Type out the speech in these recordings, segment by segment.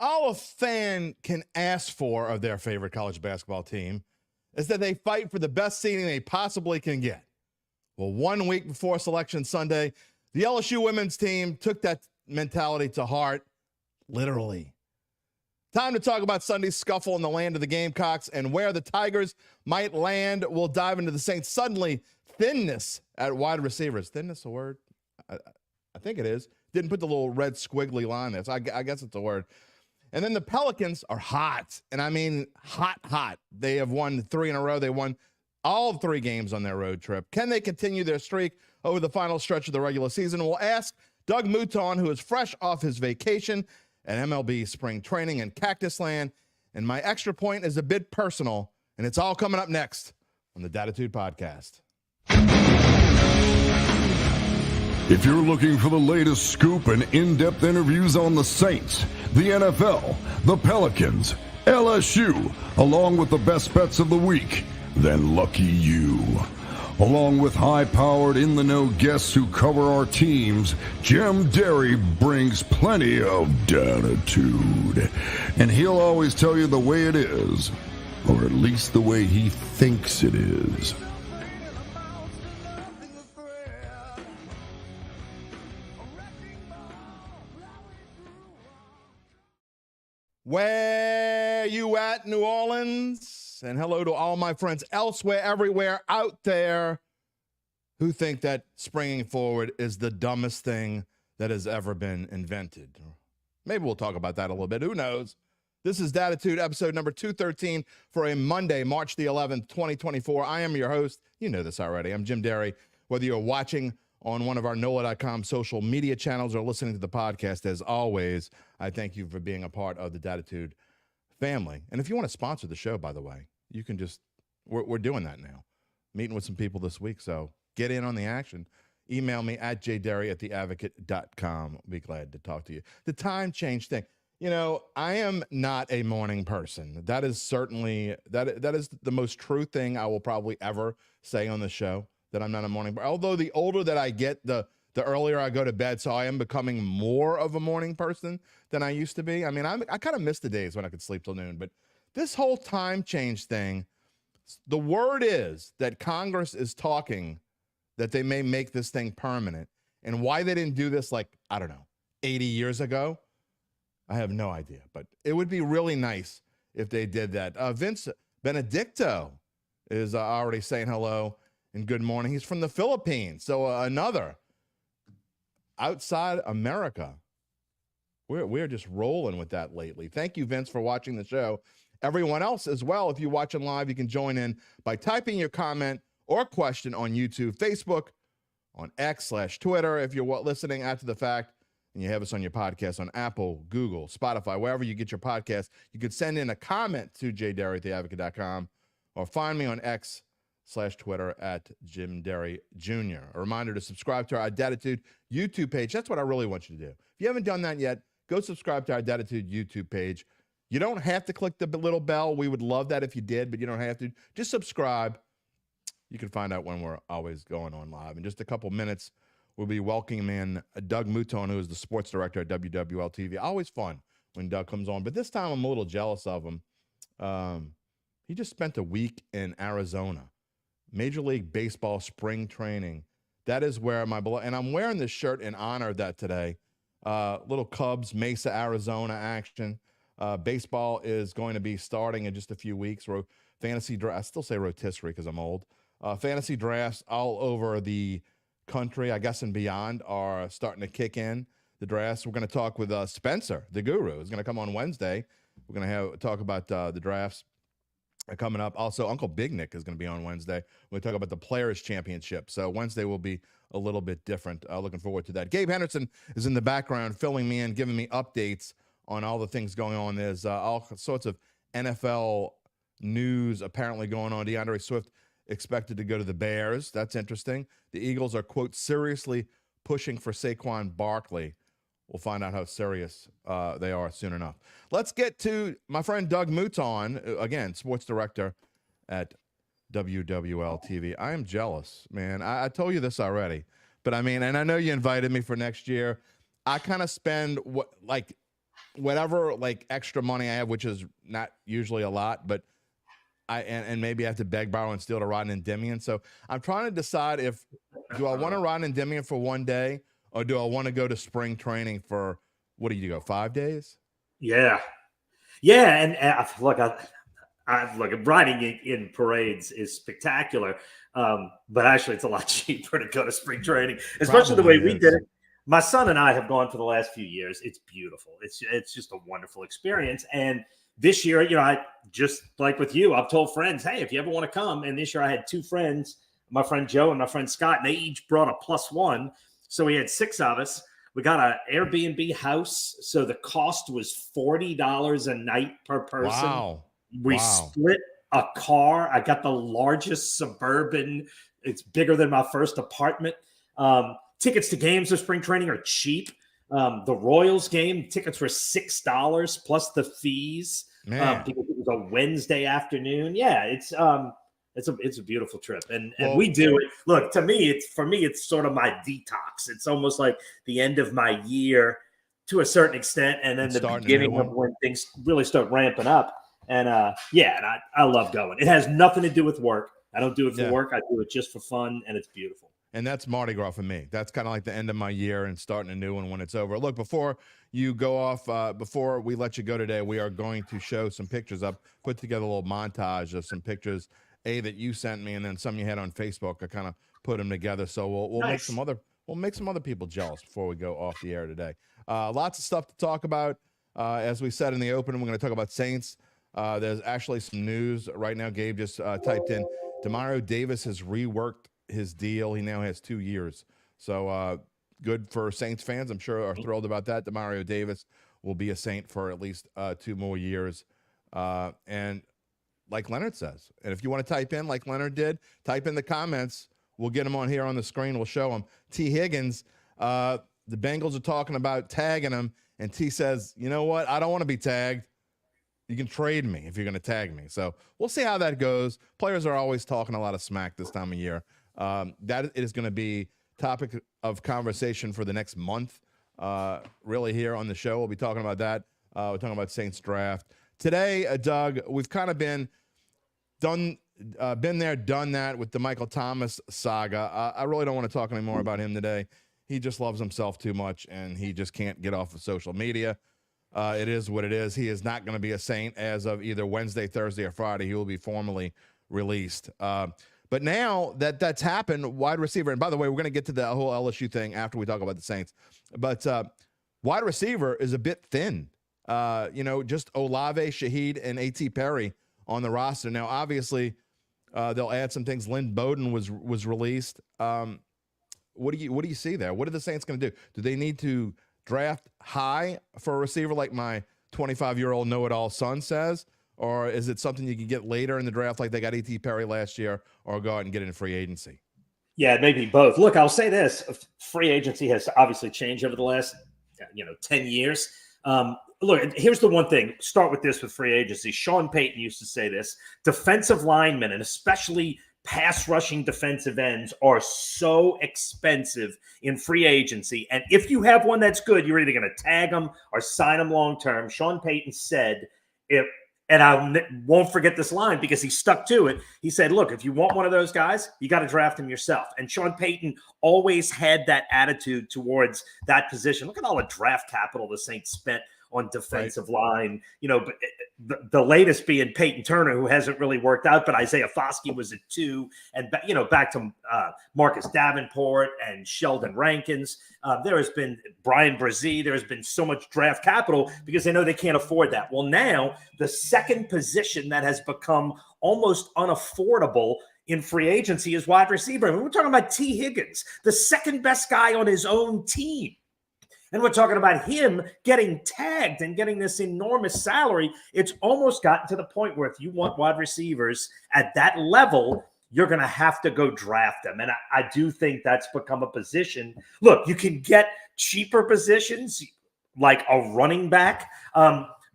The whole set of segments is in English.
All a fan can ask for of their favorite college basketball team is that they fight for the best seeding they possibly can get. Well, 1 week before Selection Sunday, the LSU women's team took that mentality to heart, literally. Time to talk about Sunday's scuffle in the land of the Gamecocks and where the Tigers might land. We'll dive into the Saints' suddenly thinness at wide receivers. Thinness a word? I think it is. Didn't put the little red squiggly line there, so I guess it's a word. And then the Pelicans are hot, and I mean hot. They have won 3 in a row. They won all 3 games on their road trip. Can they continue their streak over the final stretch of the regular season? We'll ask Doug Mouton, who is fresh off his vacation at MLB Spring Training in Cactus Land. And my extra point is a bit personal, and it's all coming up next on the Dattitude podcast. If you're looking for the latest scoop and in-depth interviews on the Saints, the NFL, the Pelicans, LSU, along with the best bets of the week, then lucky you. Along with high-powered, in-the-know guests who cover our teams, Jim Derry brings plenty of Dattitude. And he'll always tell you the way it is, or at least the way he thinks it is. Where you at, New Orleans? And hello to all my friends elsewhere, everywhere out there who think that springing forward is the dumbest thing that has ever been invented. Maybe we'll talk about that a little bit. Who knows? This is Dattitude, episode number 213 for a Monday, March the 11th, 2024. I am your host. You know this already. I'm Jim Derry. Whether you're watching on one of our NOLA.com social media channels or listening to the podcast, as always, I thank you for being a part of the Dattitude family. And if you want to sponsor the show, by the way, you can just, we're doing that now. Meeting with some people this week, so get in on the action. Email me at jderry@theadvocate.com. I'll be glad to talk to you. The time change thing. You know, I am not a morning person. That is certainly, that is the most true thing I will probably ever say on the show, that I'm not a morning person. Although the older that I get, the earlier I go to bed, so I am becoming more of a morning person than I used to be. I mean, I kind of miss the days when I could sleep till noon, but this whole time change thing, the word is that Congress is talking that they may make this thing permanent. And why they didn't do this, like, I don't know, 80 years ago, I have no idea. But it would be really nice if they did that. Vince Benedicto is already saying hello and good morning. He's from the Philippines. So another outside America. We're just rolling with that lately. Thank you, Vince, for watching the show. Everyone else as well, if you're watching live, you can join in by typing your comment or question on YouTube, Facebook, on X/Twitter. If you're listening after the fact and you have us on your podcast on Apple, Google, Spotify, wherever you get your podcast, you could send in a comment to jderry@theadvocate.com or find me on X/Twitter at Jim Derry Jr. A reminder to subscribe to our Dattitude YouTube page. That's what I really want you to do. If you haven't done that yet, go subscribe to our Dattitude YouTube page. You don't have to click the little bell. We would love that if you did, but you don't have to. Just subscribe. You can find out when we're always going on live. In just a couple minutes, we'll be welcoming in Doug Mouton, who is the sports director at WWL-TV. Always fun when Doug comes on, but this time I'm a little jealous of him. He just spent a week in Arizona. Major League Baseball spring training. That is where and I'm wearing this shirt in honor of that today. Little Cubs, Mesa, Arizona action. Baseball is going to be starting in just a few weeks. Fantasy draft, I still say rotisserie because I'm old. Fantasy drafts all over the country, I guess, and beyond are starting to kick in. The drafts. We're going to talk with Spencer, the guru, is going to come on Wednesday. We're going to talk about the drafts coming up. Also, Uncle Big Nick is going to be on Wednesday. We'll talk about the Players' Championship. So Wednesday will be a little bit different. Looking forward to that. Gabe Henderson is in the background filling me in, giving me updates on all the things going on. There's all sorts of NFL news apparently going on. DeAndre Swift expected to go to the Bears. That's interesting. The Eagles are, quote, seriously pushing for Saquon Barkley. We'll find out how serious they are soon enough. Let's get to my friend Doug Mouton, again, sports director at WWL-TV. I am jealous, man. I told you this already. But, I mean, and I know you invited me for next year. I kind of spend, whatever like extra money I have, which is not usually a lot, but and maybe I have to beg, borrow, and steal to ride in Endymion. So I'm trying to decide do I want to ride in Endymion for one day, or do I want to go to spring training for, what do you go, 5 days? Yeah. Yeah. And look, riding in parades is spectacular. But actually it's a lot cheaper to go to spring training, especially the way we did it. My son and I have gone for the last few years. It's beautiful. It's just a wonderful experience. And this year, I just like with you, I've told friends, hey, if you ever want to come. And this year I had 2 friends, my friend Joe and my friend Scott, and they each brought a +1. So we had 6 of us. We got an Airbnb house. So the cost was $40 a night per person. Wow. We split a car. I got the largest Suburban. It's bigger than my first apartment. Tickets to games of spring training are cheap. The Royals game tickets were $6 plus the fees because it was a Wednesday afternoon. Yeah, it's a beautiful trip, and we do it. Look, to me, it's sort of my detox. It's almost like the end of my year to a certain extent, and then the beginning of when things really start ramping up. And I love going. It has nothing to do with work. I don't do it for work. I do it just for fun, and it's beautiful. And that's Mardi Gras for me. That's kind of like the end of my year and starting a new one when it's over. Look, before you go off, before we let you go today, we are going to show some pictures up, put together a little montage of some pictures, that you sent me, and then some you had on Facebook. I kind of put them together. So we'll make some other people jealous before we go off the air today. Lots of stuff to talk about. As we said in the opening, we're going to talk about Saints. There's actually some news right now. Gabe just typed in, Demario Davis has reworked his deal. He now has 2 years. So good for Saints fans. I'm sure are thrilled about that. Demario Davis will be a Saint for at least 2 more years. And like Leonard says, and if you want to type in like Leonard did, type in the comments. We'll get him on here on the screen. We'll show him. T. Higgins, the Bengals are talking about tagging him. And T says, you know what? I don't want to be tagged. You can trade me if you're going to tag me. So we'll see how that goes. Players are always talking a lot of smack this time of year. That is going to be topic of conversation for the next month. Really here on the show, we'll be talking about that. We're talking about Saints draft today. Doug, we've kind of been there, done that with the Michael Thomas saga. I really don't want to talk anymore about him today. He just loves himself too much, and he just can't get off of social media. It is what it is. He is not going to be a Saint as of either Wednesday, Thursday, or Friday. He will be formally released. But now that that's happened, wide receiver, and by the way, we're going to get to the whole LSU thing after we talk about the Saints. But wide receiver is a bit thin. Just Olave, Shaheed, and A.T. Perry on the roster. Now, obviously, they'll add some things. Lynn Bowden was released. What do you see there? What are the Saints going to do? Do they need to draft high for a receiver like my 25-year-old know-it-all son says? Or is it something you can get later in the draft like they got A.T. Perry last year, or go out and get it in free agency? Yeah, maybe both. Look, I'll say this. Free agency has obviously changed over the last 10 years. Look, here's the one thing. Start with this with free agency. Sean Payton used to say this. Defensive linemen, and especially pass rushing defensive ends, are so expensive in free agency. And if you have one that's good, you're either going to tag them or sign them long-term. Sean Payton said, and I won't forget this line because he stuck to it. He said, look, if you want one of those guys, you got to draft him yourself. And Sean Payton always had that attitude towards that position. Look at all the draft capital the Saints spent on defensive line, but the latest being Peyton Turner, who hasn't really worked out, but Isaiah Foskey was at 2, and back to Marcus Davenport and Sheldon Rankins. There has been Brian Brzee. There has been so much draft capital because they know they can't afford that. Well, now the second position that has become almost unaffordable in free agency is wide receiver. I mean, we're talking about T. Higgins, the second best guy on his own team. And we're talking about him getting tagged and getting this enormous salary. It's almost gotten to the point where if you want wide receivers at that level, you're going to have to go draft them. And I do think that's become a position. Look, you can get cheaper positions like a running back,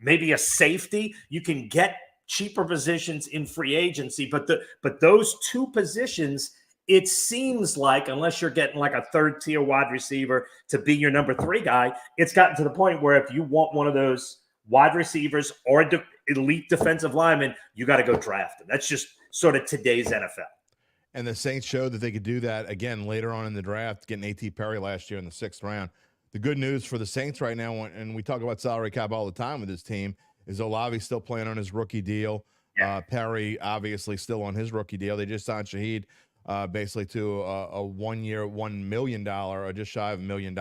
maybe a safety. You can get cheaper positions in free agency. But those two positions, it seems like, unless you're getting like a third-tier wide receiver to be your number 3 guy, it's gotten to the point where if you want one of those wide receivers or elite defensive linemen, you got to go draft them. That's just sort of today's NFL. And the Saints showed that they could do that again later on in the draft, getting A.T. Perry last year in the 6th round. The good news for the Saints right now, and we talk about salary cap all the time with this team, is Olave's still playing on his rookie deal. Yeah. Perry obviously still on his rookie deal. They just signed Shaheed basically to a 1-year, $1 million or just shy of $1 million,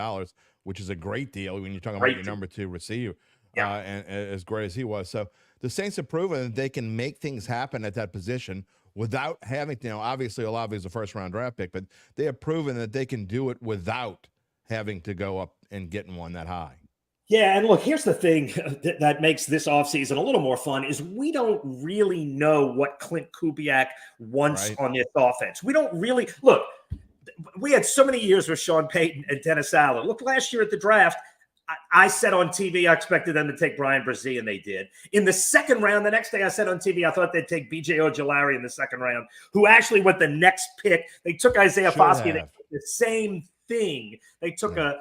which is a great deal when you're talking about your number 2 receiver. Yeah. And as great as he was. So the Saints have proven that they can make things happen at that position without having to, obviously Olave is a first-round draft pick, but they have proven that they can do it without having to go up and getting one that high. Yeah, and look, here's the thing that makes this offseason a little more fun is we don't really know what Clint Kubiak wants on this offense. We don't really – look, we had so many years with Sean Payton and Dennis Allen. Look, last year at the draft, I said on TV I expected them to take Brian Brzee, and they did. In the 2nd round, the next day I said on TV I thought they'd take B.J. Ojulari in the 2nd round, who actually went the next pick. They took Isaiah Foskey, and they did the same thing. They took a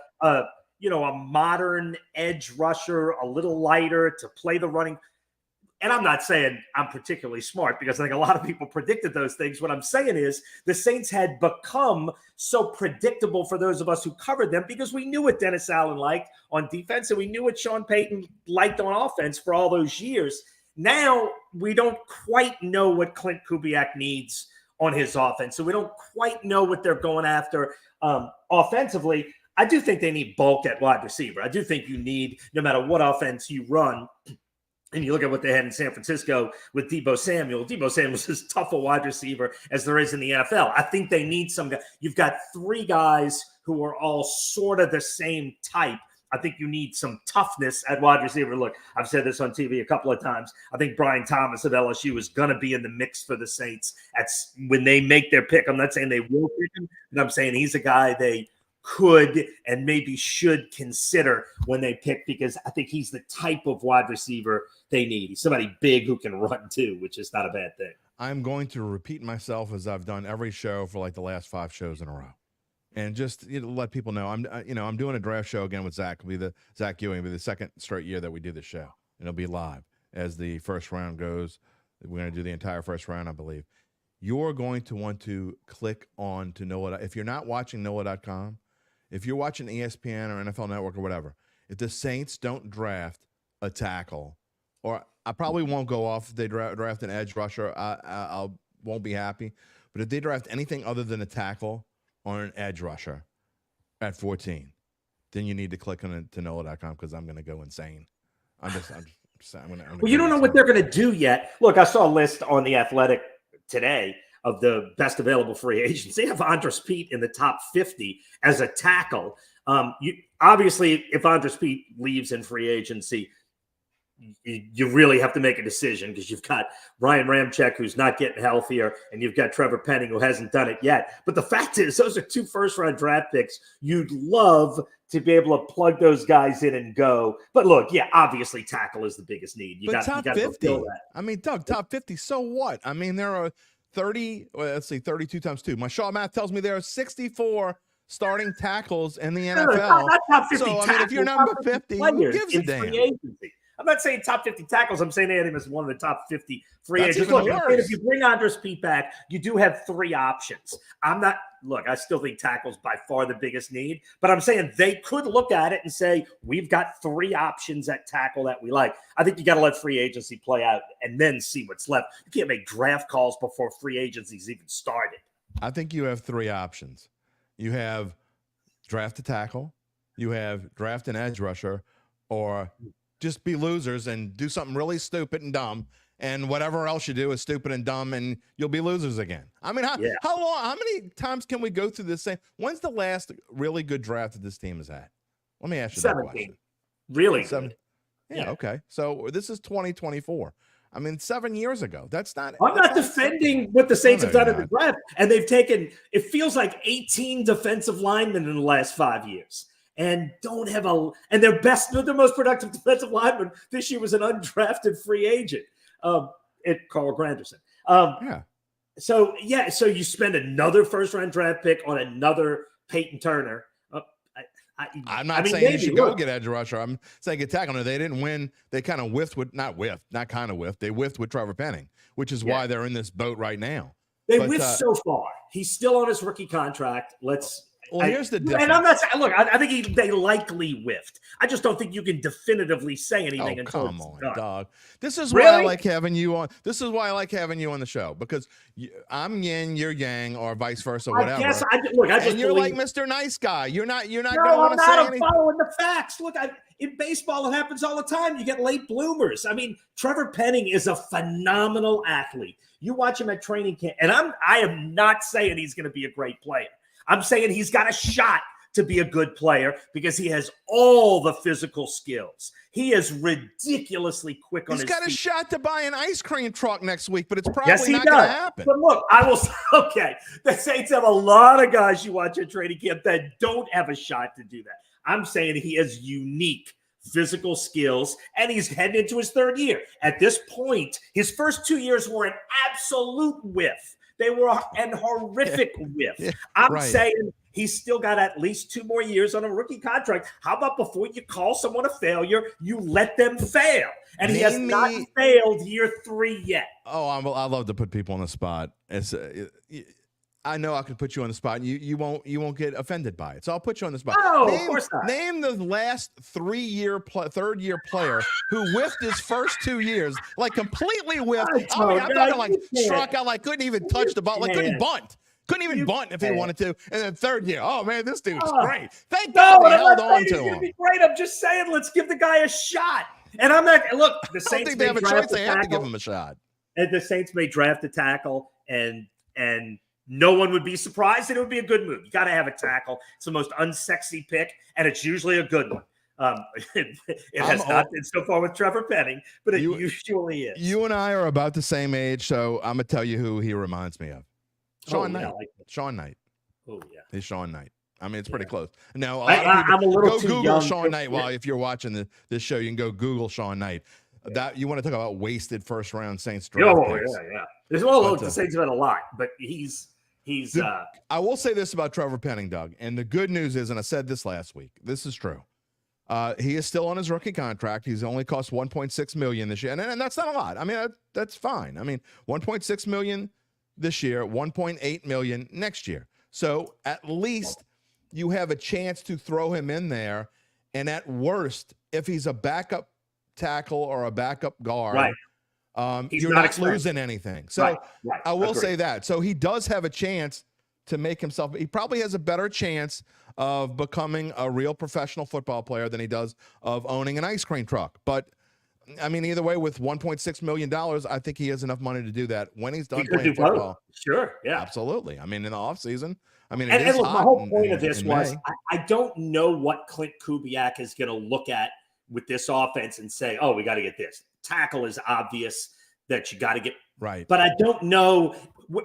modern edge rusher, a little lighter to play the running. And I'm not saying I'm particularly smart because I think a lot of people predicted those things. What I'm saying is the Saints had become so predictable for those of us who covered them because we knew what Dennis Allen liked on defense and we knew what Sean Payton liked on offense for all those years. Now we don't quite know what Clint Kubiak needs on his offense. So we don't quite know what they're going after offensively. I do think they need bulk at wide receiver. I do think you need, no matter what offense you run, and you look at what they had in San Francisco with Deebo Samuel. Deebo Samuel's as tough a wide receiver as there is in the NFL. I think they need some guy. You've got 3 guys who are all sort of the same type. I think you need some toughness at wide receiver. Look, I've said this on TV a couple of times. I think Brian Thomas of LSU is going to be in the mix for the Saints when they make their pick. I'm not saying they will pick him, but I'm saying he's a guy they could and maybe should consider when they pick because I think he's the type of wide receiver they need. He's somebody big who can run too, which is not a bad thing. I'm going to repeat myself as I've done every show for like the last 5 shows in a row. And just let people know, I'm doing a draft show again with Zach. It'll be Zach Ewing. It'll be the 2nd straight year that we do the show. And it'll be live as the first round goes. We're going to do the entire first round, I believe. You're going to want to click on to NOLA. If you're not watching NOLA.com, if you're watching ESPN or NFL Network or whatever, if the Saints don't draft a tackle, or I probably won't go off if they draft an edge rusher, I won't be happy. But if they draft anything other than a tackle or an edge rusher at 14, then you need to click on it to NOLA.com because I'm going to go insane. I'm well, you don't know what they're going to do yet. Look, I saw a list on The Athletic today of the best available free agents. They have Andres Pete in the top 50 as a tackle. Obviously, if Andres Pete leaves in free agency, you really have to make a decision because you've got Ryan Ramczyk, who's not getting healthier, and you've got Trevor Penning, who hasn't done it yet. But the fact is, those are 2 first-round draft picks. You'd love to be able to plug those guys in and go. But look, yeah, obviously tackle is the biggest need. You got to fulfill that. I mean, Doug, top 50, so what? I mean, there are 32 times 2. My Shaw math tells me there are 64 starting tackles in the NFL. Not top 50 so, I mean, if you're number 50, who gives a damn? I'm not saying top 50 tackles. I'm saying they had him as one of the top 50 free agents. Look, if you bring Andres Pete back, you do have 3 options. I still think tackle's by far the biggest need, but I'm saying they could look at it and say, we've got 3 options at tackle that we like. I think you got to let free agency play out and then see what's left. You can't make draft calls before free agency's even started. I think you have 3 options. You have draft a tackle, you have draft an edge rusher, or just be losers and do something really stupid and dumb, and whatever else you do is stupid and dumb, and you'll be losers again. I mean, how many times can we go through this same? When's the last really good draft that this team has had? Let me ask you 17. that question. Really? 7. Yeah, okay. So this is 2024. I mean, 7 years ago. I'm not defending what the Saints have done in the draft, and they've taken, it feels like 18 defensive linemen in the last 5 years. And don't have their most productive defensive lineman this year was an undrafted free agent, Carl Granderson. Yeah. So you spend another first-round draft pick on another Peyton Turner. I'm not saying you should go get edge rusher. I'm saying get tackle. No, they didn't win. They kind of whiffed with They whiffed with Trevor Penning, which is why they're in this boat right now. They whiffed so far. He's still on his rookie contract. Here's the difference. And I'm not saying, look, I think they likely whiffed. I just don't think you can definitively say anything until come on, done. dog. This is why I like having you on. This is why I like having you on the show, because I'm yin, you're yang, or vice versa, whatever. And you're like Mr. Nice Guy. You're not going to want to say anything. I'm following the facts. Look, in baseball, it happens all the time. You get late bloomers. I mean, Trevor Penning is a phenomenal athlete. You watch him at training camp, and I am not saying he's going to be a great player. I'm saying he's got a shot to be a good player because he has all the physical skills. He is ridiculously quick on his feet. He's got a shot to buy an ice cream truck next week, but it's probably not going to happen. But look, the Saints have a lot of guys you watch at training camp that don't have a shot to do that. I'm saying he has unique physical skills, and he's heading into his third year. At this point, his first 2 years were an absolute whiff. They were an horrific whiff. I'm saying he's still got at least 2 more years on a rookie contract. How about before you call someone a failure, you let them fail? And he has not failed year 3 yet. Oh, I love to put people on the spot. I know I can put you on the spot, and you won't get offended by it. So I'll put you on the spot. No, of course not. Name the last third year player who whiffed his first 2 years, like completely whiffed. I'm talking like struck out, like couldn't even touch the ball, like couldn't bunt. Couldn't even bunt if he wanted to. And then third year, oh man, this dude's great. Thank God they held on to him. Be great. I'm just saying, let's give the guy a shot. And I'm not. Look, the Saints. I don't think they have a choice. They have to give him a shot. And the Saints may draft a tackle, and no one would be surprised, and it would be a good move. You got to have a tackle. It's the most unsexy pick, and it's usually a good one. It has not been so far with Trevor Penning, but it usually is. You and I are about the same age, so I'm gonna tell you who he reminds me of. Sean Knight. Sean Knight. Oh yeah, he's Sean Knight. I mean, it's pretty close. No, I'm a little too Google young. Sean Knight. While if you're watching this show, you can go Google Sean Knight. That you want to talk about wasted first round Saints draft picks. Yeah. The Saints have had a lot, but he's. I will say this about Trevor Penning, Doug, and the good news is, and I said this last week, this is true. He is still on his rookie contract. He's only cost $1.6 million this year, and that's not a lot. I mean, that's fine. I mean, $1.6 million this year, $1.8 million next year. So at least you have a chance to throw him in there. And at worst, if he's a backup tackle or a backup guard, you're not losing anything. So I will say that. So he does have a chance to make himself. He probably has a better chance of becoming a real professional football player than he does of owning an ice cream truck. But I mean, either way, with $1.6 million, I think he has enough money to do that when he's done playing football. Sure, yeah, absolutely. I mean, in the offseason, I mean, and look, my whole point of this was I don't know what Clint Kubiak is going to look at with this offense and say, oh, we got to get this. Tackle is obvious that you got to get right, but I don't know.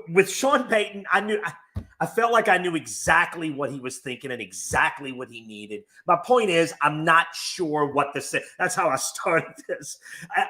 With Sean Payton, I felt like I knew exactly what he was thinking and exactly what he needed. My point is, I'm not sure what that's how I started this.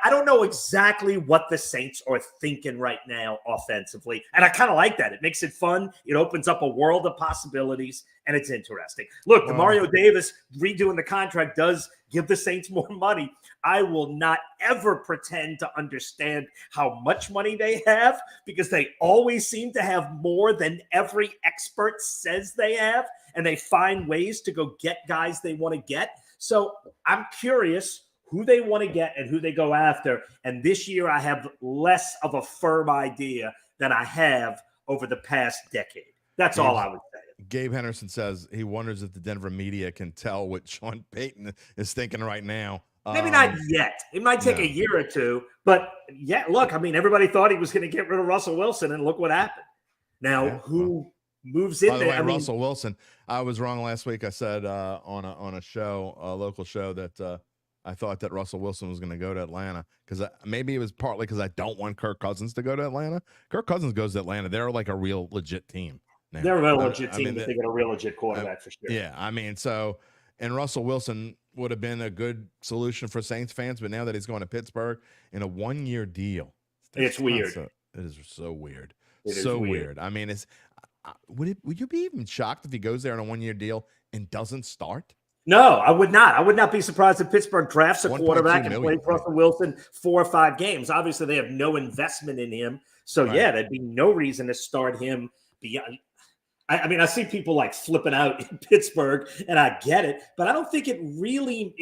I don't know exactly what the Saints are thinking right now offensively. And I kind of like that. It makes it fun. It opens up a world of possibilities, and it's interesting. Look, the Mario Davis redoing the contract does give the Saints more money. I will not ever pretend to understand how much money they have because they always seem to have more than every expert says they have, and they find ways to go get guys they want to get. So I'm curious who they want to get and who they go after. And this year I have less of a firm idea than I have over the past decade. That's all I would say. Gabe Henderson says he wonders if the Denver media can tell what Sean Payton is thinking right now. Maybe not yet. It might take a year or two. But, yeah, look, I mean, everybody thought he was going to get rid of Russell Wilson, and look what happened. Now, who moves in there? By the way, Russell Wilson, I was wrong last week. I said on a show, a local show, that I thought that Russell Wilson was going to go to Atlanta because maybe it was partly because I don't want Kirk Cousins to go to Atlanta. Kirk Cousins goes to Atlanta. They're like a real legit team. Now. They're a real legit team, but they got a real legit quarterback for sure. Yeah, I mean, so and Russell Wilson would have been a good solution for Saints fans, but now that he's going to Pittsburgh in a 1-year deal, it's weird. It is so weird. So weird. I mean, would you be even shocked if he goes there on a 1-year deal and doesn't start? No, I would not. I would not be surprised if Pittsburgh drafts a quarterback and plays right. Russell Wilson 4 or 5 games. Obviously, they have no investment in him. So, yeah, there'd be no reason to start him beyond. I mean, I see people like flipping out in Pittsburgh, and I get it. But I don't think it really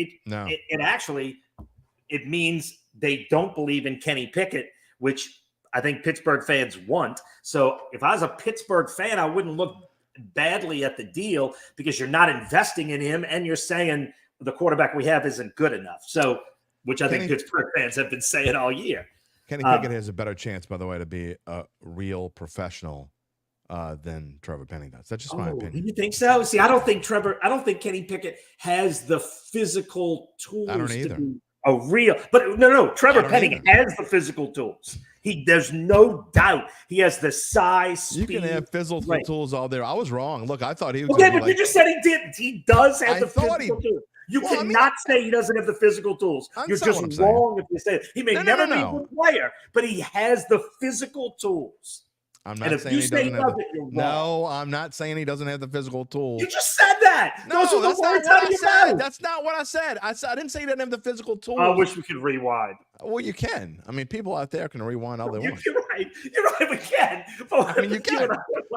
it means they don't believe in Kenny Pickett, which I think Pittsburgh fans want. So if I was a Pittsburgh fan, I wouldn't look badly at the deal because you're not investing in him and you're saying the quarterback we have isn't good enough. So, which I think Pittsburgh fans have been saying all year. Kenny Pickett has a better chance, by the way, to be a real professional than Trevor Penning does. That's just my opinion. You think so? See, I don't think Kenny Pickett has the physical tools I don't either. to be a real, but no, Trevor Penning has the physical tools. There's no doubt he has the size, speed. You can have physical tools all there. I was wrong. Look, I thought he was. Okay, but you just said he didn't. He does have the physical tools. You cannot say he doesn't have the physical tools. You're just wrong if you say it. He may never be a good player, but he has the physical tools. I'm not saying he doesn't have No, I'm not saying he doesn't have the physical tools. You just said that. No, that's not what I said. That's not what I said. I didn't say he didn't have the physical tools. I wish we could rewind. Well, you can. I mean, people out there can rewind all they want. You're right. You're right. We can. I mean, you can.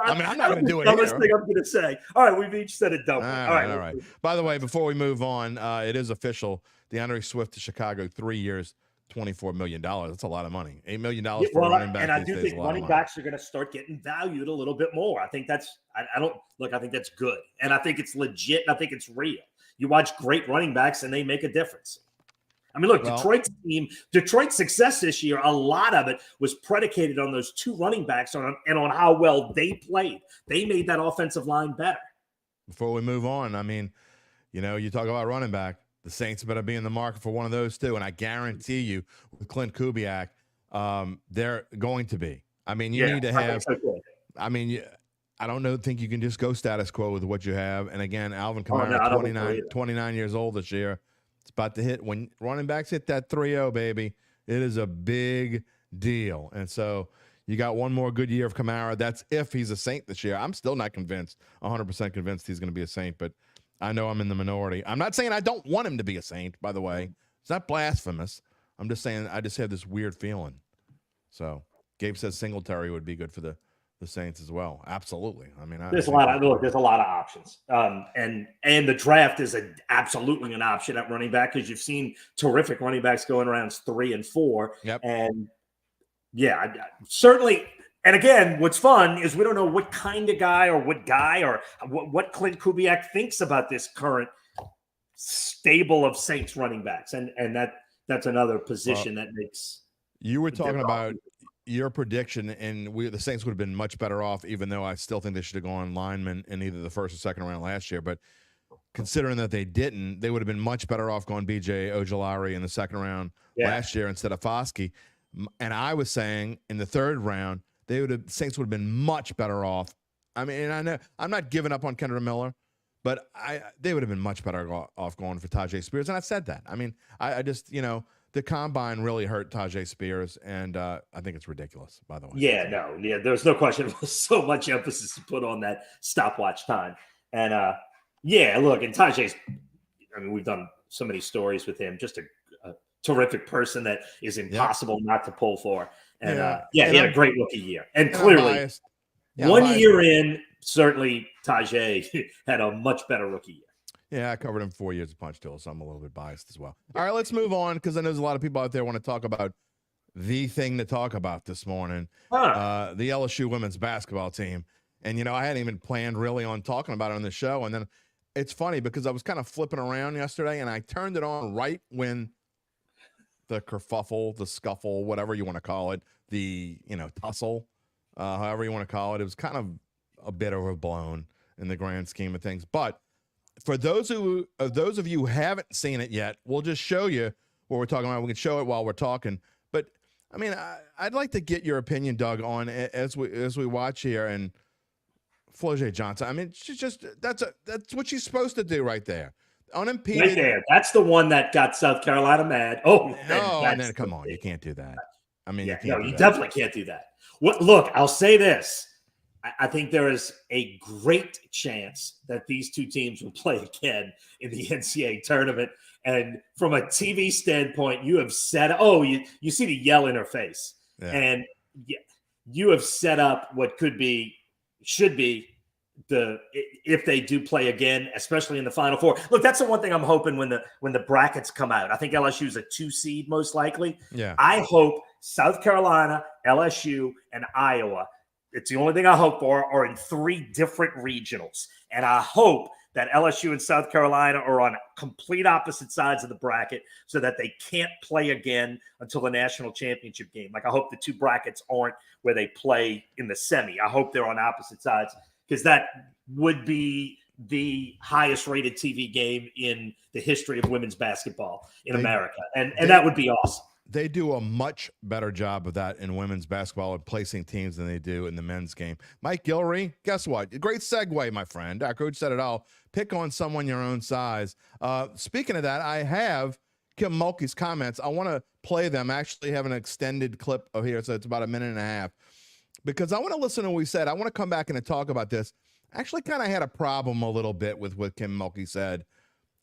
I mean, I'm not going to do it dumbest thing I'm going to say. All right, we've each said a dumb one. All right. By the way, before we move on, it is official. DeAndre Swift to Chicago, 3 years. $24 million. That's a lot of money. $8 million for a running back. And I do think running backs are going to start getting valued a little bit more. I think that's I think that's good. And I think it's legit. And I think it's real. You watch great running backs and they make a difference. I mean, look, Detroit's success this year, a lot of it was predicated on those 2 running backs and on how well they played. They made that offensive line better. Before we move on, I mean, you talk about running back. The Saints better be in the market for one of those too, and I guarantee you, with Clint Kubiak, they're going to be. I mean, you need to have. I mean, I don't think you can just go status quo with what you have. And again, Alvin Kamara, 29 years old this year. It's about to hit. When running backs hit that 3-0, baby, it is a big deal. And so you got one more good year of Kamara. That's if he's a Saint this year. I'm still not convinced, 100% convinced he's going to be a Saint, but I know I'm in the minority. I'm not saying I don't want him to be a Saint, by the way. It's not blasphemous. I'm just saying I just have this weird feeling. So Gabe says Singletary would be good for the Saints as well. Absolutely. I mean, there's a lot of options. And the draft is absolutely an option at running back because you've seen terrific running backs going around 3 and 4. Yep. And yeah, certainly. And again, what's fun is we don't know what kind of guy or what Clint Kubiak thinks about this current stable of Saints running backs. And that's another position that makes. You were talking about your prediction, and the Saints would have been much better off, even though I still think they should have gone lineman in either the first or second round last year. But considering that they didn't, they would have been much better off going B.J. Ojulari in the second round last year instead of Foskey. And I was saying in the third round, Saints would have been much better off. I mean, and I know I'm not giving up on Kendra Miller, but they would have been much better off going for Tajay Spears. And I said that. I mean, I just, the combine really hurt Tajay Spears, and I think it's ridiculous, by the way. There's no question. There was so much emphasis to put on that stopwatch time. And, look, and Tajay's, I mean, we've done so many stories with him, just a terrific person that is impossible not to pull for. And he had a great rookie year. And clearly, 1 year in, certainly Tajay had a much better rookie year. Yeah, I covered him 4 years of Punch Tool, so I'm a little bit biased as well. All right, let's move on because I know there's a lot of people out there want to talk about the thing to talk about this morning, the LSU women's basketball team. And, I hadn't even planned really on talking about it on the show. And then it's funny because I was kind of flipping around yesterday, and I turned it on right when the kerfuffle, the scuffle, whatever you want to call it, the, tussle, however you want to call it. It was kind of a bit overblown in the grand scheme of things. But for those of you who haven't seen it yet, we'll just show you what we're talking about. We can show it while we're talking. But, I mean, I'd like to get your opinion, Doug, on as we watch here. And Flau'jae Johnson, I mean, that's what she's supposed to do right there. Unimpeded. Right there. That's the one that got South Carolina mad. Oh, no, and then come on, you can't do that. I mean, Yeah, you you definitely can't do that. Look, I'll say this. I think there is a great chance that these two teams will play again in the NCAA tournament. And from a TV standpoint, you have set – you see the yell in her face. Yeah. And you have set up what should be if they do play again, especially in the Final Four. Look, that's the one thing I'm hoping when the brackets come out. I think LSU is a 2 seed most likely. Yeah. I hope South Carolina, LSU, and Iowa, it's the only thing I hope for, are in 3 different regionals. And I hope that LSU and South Carolina are on complete opposite sides of the bracket so that they can't play again until the national championship game. Like, I hope the 2 brackets aren't where they play in the semi. I hope they're on opposite sides, because that would be the highest rated TV game in the history of women's basketball in America. And that would be awesome. They do a much better job of that in women's basketball and placing teams than they do in the men's game. Mike Guillory, guess what? Great segue, my friend. Our coach said it all. Pick on someone your own size. Speaking of that, I have Kim Mulkey's comments. I want to play them. I actually have an extended clip of here, so it's about a minute and a half. Because I want to listen to what we said. I want to come back and talk about this. I actually kind of had a problem a little bit with what Kim Mulkey said.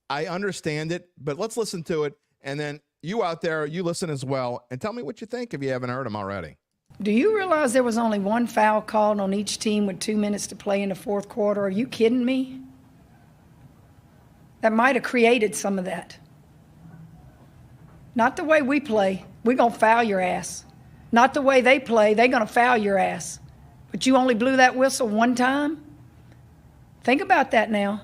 I understand it, but let's listen to it, and then you out there, you listen as well, and tell me what you think if you haven't heard them already. Do you realize there was only 1 foul called on each team with 2 minutes to play in the fourth quarter? Are you kidding me? That might have created some of that. Not the way we play. We're going to foul your ass. Not the way they play. They're going to foul your ass. But you only blew that whistle 1 time? Think about that now.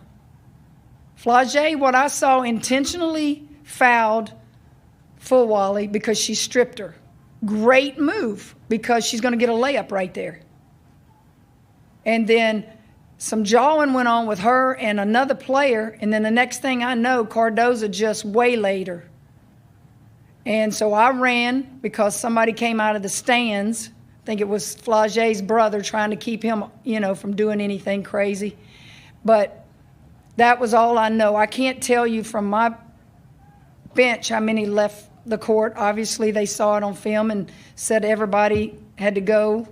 Flage, what I saw, intentionally fouled Fulwally because she stripped her. Great move, because she's going to get a layup right there. And then some jawing went on with her and another player, and then the next thing I know, Cardoza just waylaid her. And so I ran because somebody came out of the stands. I think it was Flage's brother trying to keep him, from doing anything crazy. But that was all I know. I can't tell you from my bench how many left the court. Obviously, they saw it on film and said everybody had to go.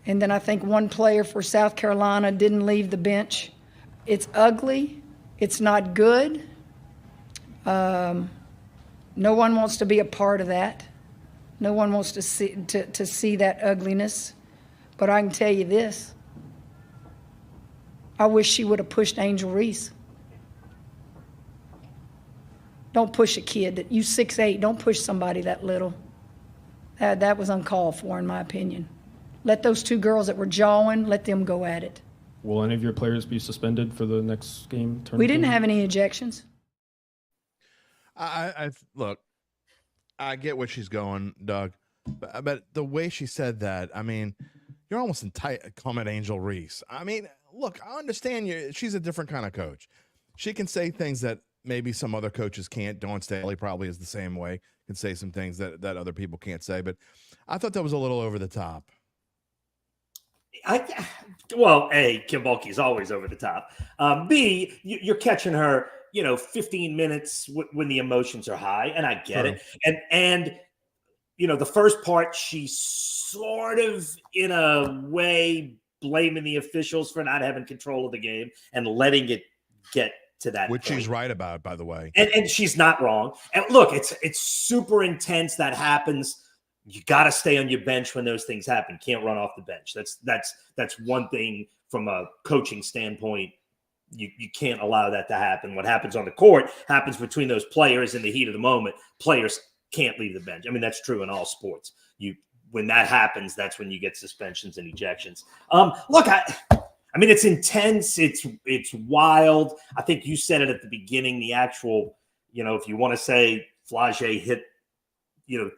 And then I think 1 player for South Carolina didn't leave the bench. It's ugly. It's not good. No one wants to be a part of that. No one wants to see that ugliness. But I can tell you this. I wish she would have pushed Angel Reese. Don't push a kid. You 6'8", don't push somebody that little. That was uncalled for, in my opinion. Let those 2 girls that were jawing, let them go at it. Will any of your players be suspended for the next game? We didn't have any ejections. Look, I get where she's going, Doug, but the way she said that, I mean, you're almost comment Angel Reese. I mean, look, I understand she's a different kind of coach. She can say things that maybe some other coaches can't. Dawn Staley probably is the same way, can say some things that other people can't say, but I thought that was a little over the top. Kim Mulkey is always over the top. B, you're catching her, 15 minutes when the emotions are high, and I get it. And the first part, she's sort of in a way blaming the officials for not having control of the game and letting it get to that which point. She's right about, by the way. And she's not wrong. And look, it's super intense. That happens. You got to stay on your bench when those things happen. Can't run off the bench. That's one thing from a coaching standpoint. You can't allow that to happen. What happens on the court happens between those players in the heat of the moment. Players can't leave the bench. I mean, that's true in all sports. When that happens, that's when you get suspensions and ejections. Look, I mean, it's intense. It's wild. I think you said it at the beginning. The actual, if you want to say Flage hit,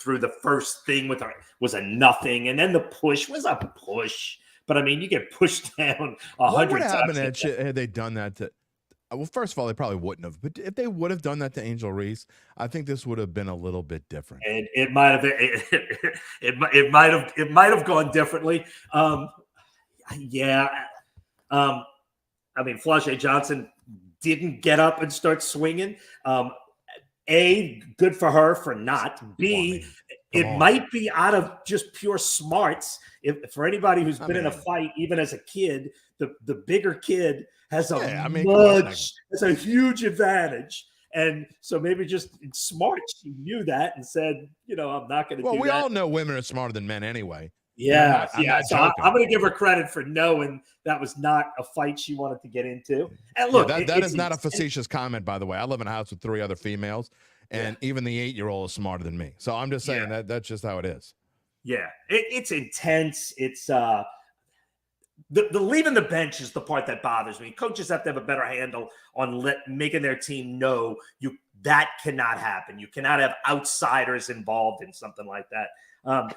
through the first thing with her was a nothing, and then the push was a push. But I mean, you get pushed down 100 times. What would happen had they done that to? Well, first of all, they probably wouldn't have. But if they would have done that to Angel Reese, I think this would have been a little bit different. And it might have. It might have gone differently. Yeah. I mean, Flage Johnson didn't get up and start swinging. A, good for her for not. B, it might be out of just pure smarts. If for anybody who's been in a fight, even as a kid, the bigger kid has a huge advantage. And so maybe just smart, she knew that and said, I'm not going to do that. Well, we all know women are smarter than men anyway. Yeah. So I'm going to give her credit for knowing that was not a fight she wanted to get into. And look, that is not a facetious comment, by the way. I live in a house with 3 other females, and even the 8-year-old is smarter than me. So I'm just saying that's just how it is. Yeah, it's intense. It's the leaving the bench is the part that bothers me. Coaches have to have a better handle on making their team know that cannot happen. You cannot have outsiders involved in something like that.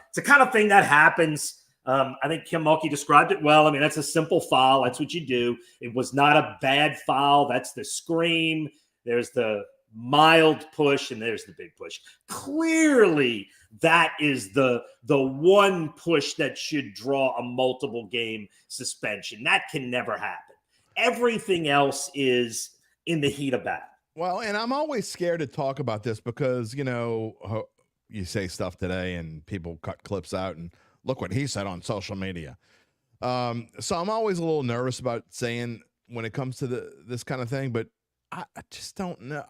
It's the kind of thing that happens. I think Kim Mulkey described it well. I mean, that's a simple foul. That's what you do. It was not a bad foul. That's the scream. There's the mild push, and there's the big push. Clearly, that is the one push that should draw a multiple game suspension. That can never happen. Everything else is in the heat of battle. Well, and I'm always scared to talk about this because, you say stuff today and people cut clips out and look what he said on social media. So I'm always a little nervous about saying when it comes to this kind of thing, but I just don't know.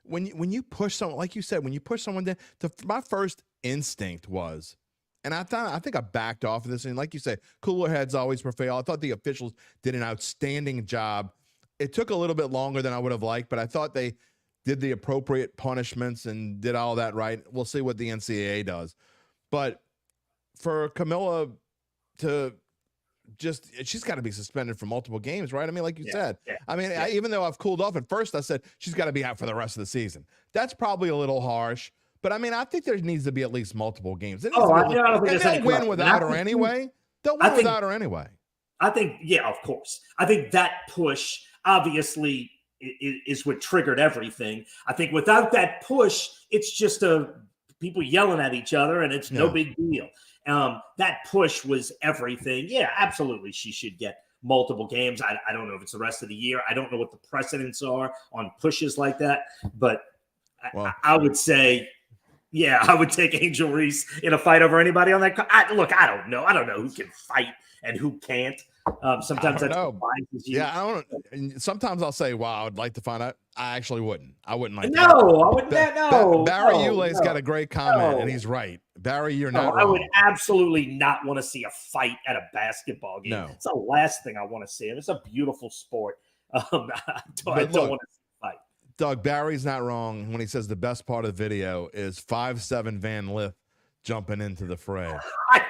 When you push someone, like you said, when you push someone down, my first instinct was, and I think I backed off of this, and like you said, cooler heads always prevail. I thought the officials did an outstanding job. It took a little bit longer than I would have liked, but I thought they did the appropriate punishments and did all that right. We'll see what the NCAA does. But for Camilla to she's got to be suspended for multiple games, right? I mean, like you said. Yeah. I mean, even though I've cooled off at first, I said she's got to be out for the rest of the season. That's probably a little harsh. But, I mean, I think there needs to be at least multiple games. I don't think they'll win without her anyway. They'll win without her anyway. I think, of course. I think that push obviously is what triggered everything. I think without that push, it's just people yelling at each other, and it's no big deal. That push was everything. Yeah, absolutely. She should get multiple games. I don't know if it's the rest of the year. I don't know what the precedents are on pushes like that, but I would say, I would take Angel Reese in a fight over anybody on that. Look, I don't know. I don't know who can fight and who can't. Sometimes that's I don't. Sometimes I'll say, "Wow, I'd like to find out." I actually wouldn't. I wouldn't like. I wouldn't. Barry Ulay's got a great comment, and he's right. Barry, you're not wrong. I would absolutely not want to see a fight at a basketball game. No. It's the last thing I want to see. It's a beautiful sport. I don't want to see a fight. Doug, Barry's not wrong when he says the best part of the video is 5'7" Van Lith jumping into the fray.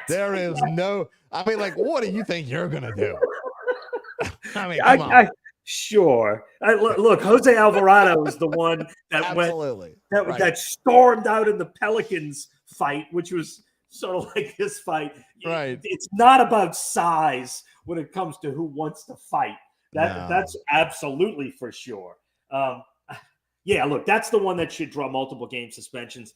There is no. I mean, like, what do you think you're gonna do? I mean, come on. Sure. Look, Jose Alvarado is the one that that stormed out in the Pelicans fight, which was sort of like this fight. Right. It's not about size when it comes to who wants to fight. That's absolutely for sure. Look, that's the one that should draw multiple game suspensions.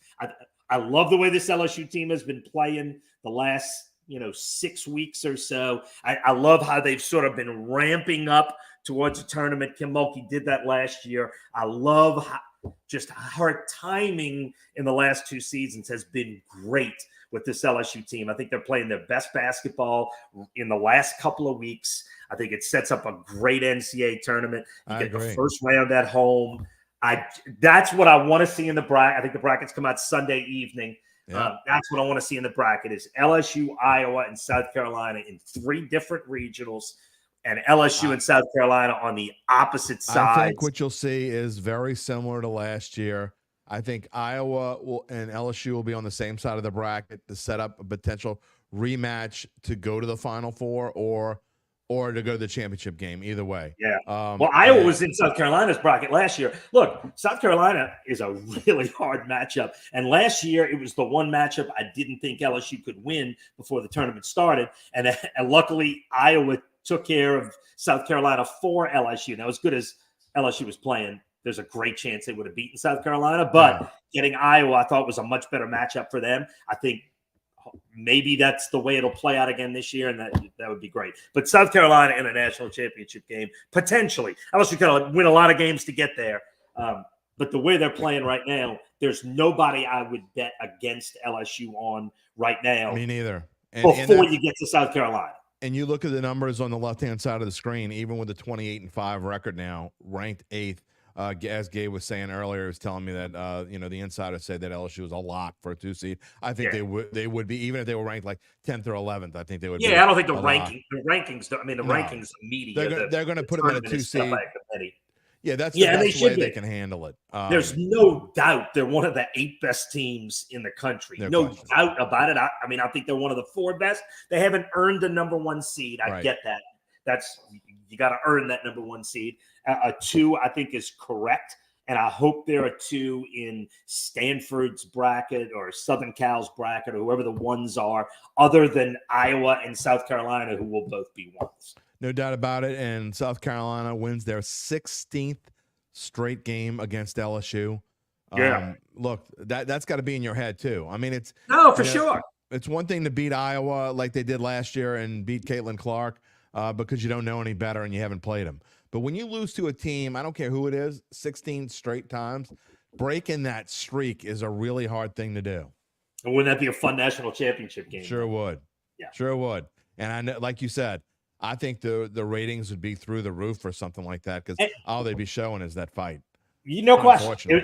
I love the way this LSU team has been playing the last 6 weeks or so. I love how they've sort of been ramping up towards a tournament. Kim Mulkey did that last year. I love just her timing in the last 2 seasons has been great with this LSU team. I think they're playing their best basketball in the last couple of weeks. I think it sets up a great NCAA tournament. You get the first round at home. That's what I want to see in the bracket. I think the brackets come out Sunday evening. Yeah. That's what I want to see in the bracket is LSU, Iowa, and South Carolina in 3 different regionals, and LSU and South Carolina on the opposite sides. I think what you'll see is very similar to last year. I think Iowa and LSU will be on the same side of the bracket to set up a potential rematch to go to the Final Four or to go to the championship game, either way. Yeah. Iowa was in South Carolina's bracket last year. Look, South Carolina is a really hard matchup. And last year, it was the one matchup I didn't think LSU could win before the tournament started. And luckily, Iowa took care of South Carolina for LSU. Now, as good as LSU was playing, there's a great chance they would have beaten South Carolina. But getting Iowa, I thought was a much better matchup for them. I think maybe that's the way it'll play out again this year, and that would be great. But South Carolina in a national championship game, potentially. LSU got to win a lot of games to get there. But the way they're playing right now, there's nobody I would bet against LSU on right now. Me neither. Before you get to South Carolina. And you look at the numbers on the left-hand side of the screen, even with the 28-5 record now, ranked 8th, as Gabe was saying earlier, he was telling me that, the insider said that LSU was a lock for a 2 seed. I think they would be, even if they were ranked like 10th or 11th, I think they would be. Yeah, I don't think the rankings, rankings media. They're going to put them in a 2 seed. Yeah, that's the best way they can handle it. There's no doubt they're one of the 8 best teams in the country. No doubt about it. I think they're one of the 4 best. They haven't earned the number 1 seed. I get that. You got to earn that number 1 seed. A 2, I think, is correct. And I hope there are 2 in Stanford's bracket or Southern Cal's bracket or whoever the ones are, other than Iowa and South Carolina, who will both be 1s. No doubt about it. And South Carolina wins their 16th straight game against LSU. Yeah. Look, that's got to be in your head, too. I mean, it's – No, for sure. It's one thing to beat Iowa like they did last year and beat Caitlin Clark because you don't know any better and you haven't played them. But when you lose to a team, I don't care who it is, 16 straight times, breaking that streak is a really hard thing to do. And wouldn't that be a fun national championship game? Sure would. Yeah. Sure would. And I know, like you said, I think the ratings would be through the roof for something like that because all they'd be showing is that fight. No question.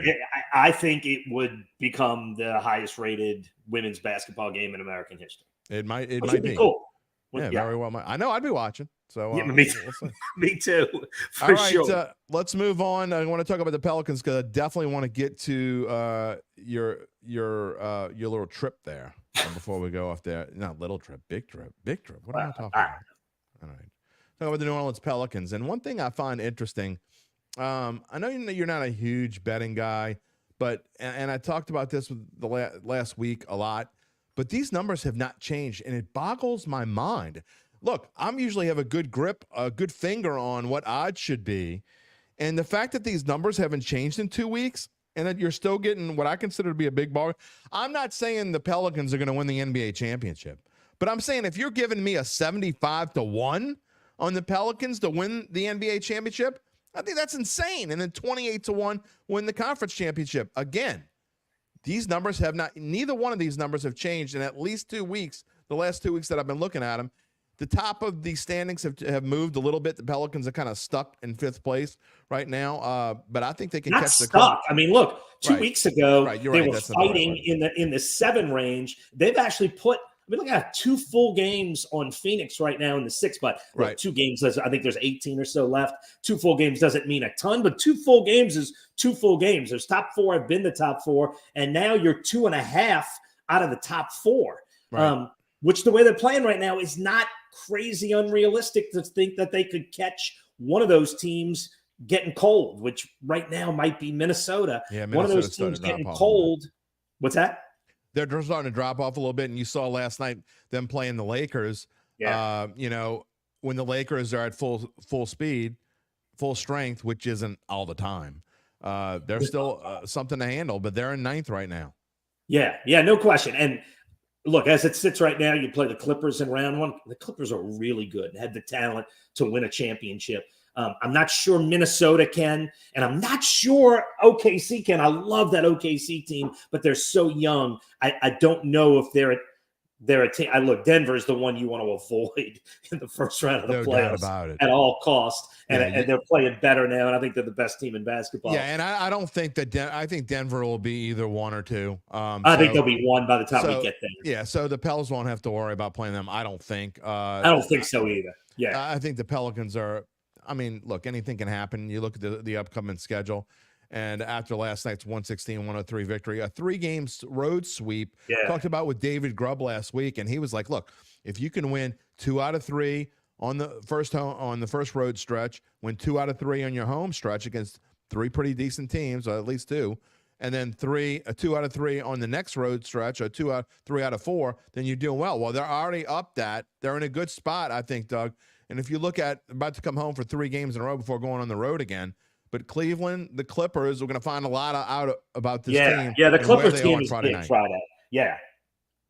I think it would become the highest rated women's basketball game in American history. It might be cool. Yeah, very well. I know I'd be watching. So me too. For all right, sure. Let's move on. I want to talk about the Pelicans because I definitely want to get to your little trip there before we go off there. Not little trip, big trip. What am I talking about? All right. Talking about the New Orleans Pelicans. And one thing I find interesting, I know you're not a huge betting guy, but and I talked about this with the last week a lot, but these numbers have not changed, and it boggles my mind. Look, I'm usually have a good grip, a good finger on what odds should be, and the fact that these numbers haven't changed in 2 weeks and that you're still getting what I consider to be a big ball. I'm not saying the Pelicans are going to win the NBA championship, but I'm saying if you're giving me a 75-1 on the Pelicans to win the NBA championship, I think that's insane. And then 28-1 win the conference championship. Again, these numbers neither one of these numbers have changed in at least 2 weeks, the last 2 weeks that I've been looking at them. The top of the standings have moved a little bit. The Pelicans are kind of stuck in 5th place right now, but I think they can Not catch stuck. the club. I mean, look, 2 weeks ago they were That's fighting in the 7 range. They've actually put. I mean, look at 2 full games on Phoenix right now in the 6, but 2 games. I think there's 18 or so left. 2 full games doesn't mean a ton, but 2 full games is 2 full games. There's top 4 have been the top 4, and now you're 2.5 out of the top 4. Right. Which the way they're playing right now is not crazy unrealistic to think that they could catch one of those teams getting cold, which right now might be Minnesota. Yeah, one of those teams getting cold. What's that? They're starting to drop off a little bit, and you saw last night them playing the Lakers. Yeah. When the Lakers are at full speed, full strength, which isn't all the time, they're still something to handle, but they're in 9th right now. Yeah, no question. And look, as it sits right now, you play the Clippers in round 1. The Clippers are really good and had the talent to win a championship. I'm not sure Minnesota can, and I'm not sure OKC can. I love that OKC team, but they're so young. I don't know if they're a team. Look, Denver is the one you want to avoid in the first round of the playoffs at all costs, and they're playing better now, and I think they're the best team in basketball. Yeah, and I don't think that I think Denver will be either 1 or 2. I think they'll be 1 by the time we get there. Yeah, so the Pels won't have to worry about playing them. I don't think. I don't think so either. Yeah, I think the Pelicans are. I mean, look, anything can happen. You look at the upcoming schedule, and after last night's 116-103 victory, a 3-game road sweep. Yeah. Talked about with David Grubb last week, and he was like, "Look, if you can win 2 out of 3 on the first road stretch, win 2 out of 3 on your home stretch against 3 pretty decent teams, or at least 2, and then 2 out of 3 on the next road stretch, or 3 out of 4, then you're doing well." Well, they're already up that. They're in a good spot, I think, Doug. And if you look at about to come home for 3 games in a row before going on the road again, but Cleveland, the Clippers, we're going to find a lot out about this team. Yeah, the Clippers game is Friday big night. Friday. Yeah.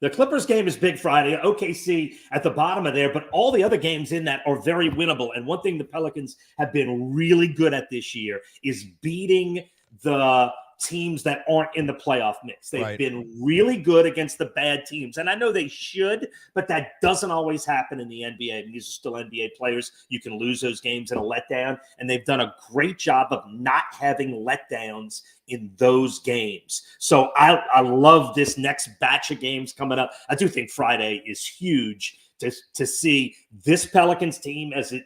The Clippers game is big Friday. OKC at the bottom of there, but all the other games in that are very winnable. And one thing the Pelicans have been really good at this year is beating the teams that aren't in the playoff mix. They've Right. been really good against the bad teams. And I know they should, but that doesn't always happen in the NBA. I mean, these are still NBA players. You can lose those games in a letdown. And they've done a great job of not having letdowns in those games. So I love this next batch of games coming up. I do think Friday is huge to see this Pelicans team as it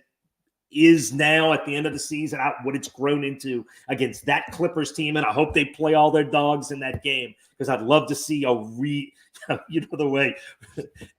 is now at the end of the season, what it's grown into against that Clippers team. And I hope they play all their dogs in that game, because I'd love to see the way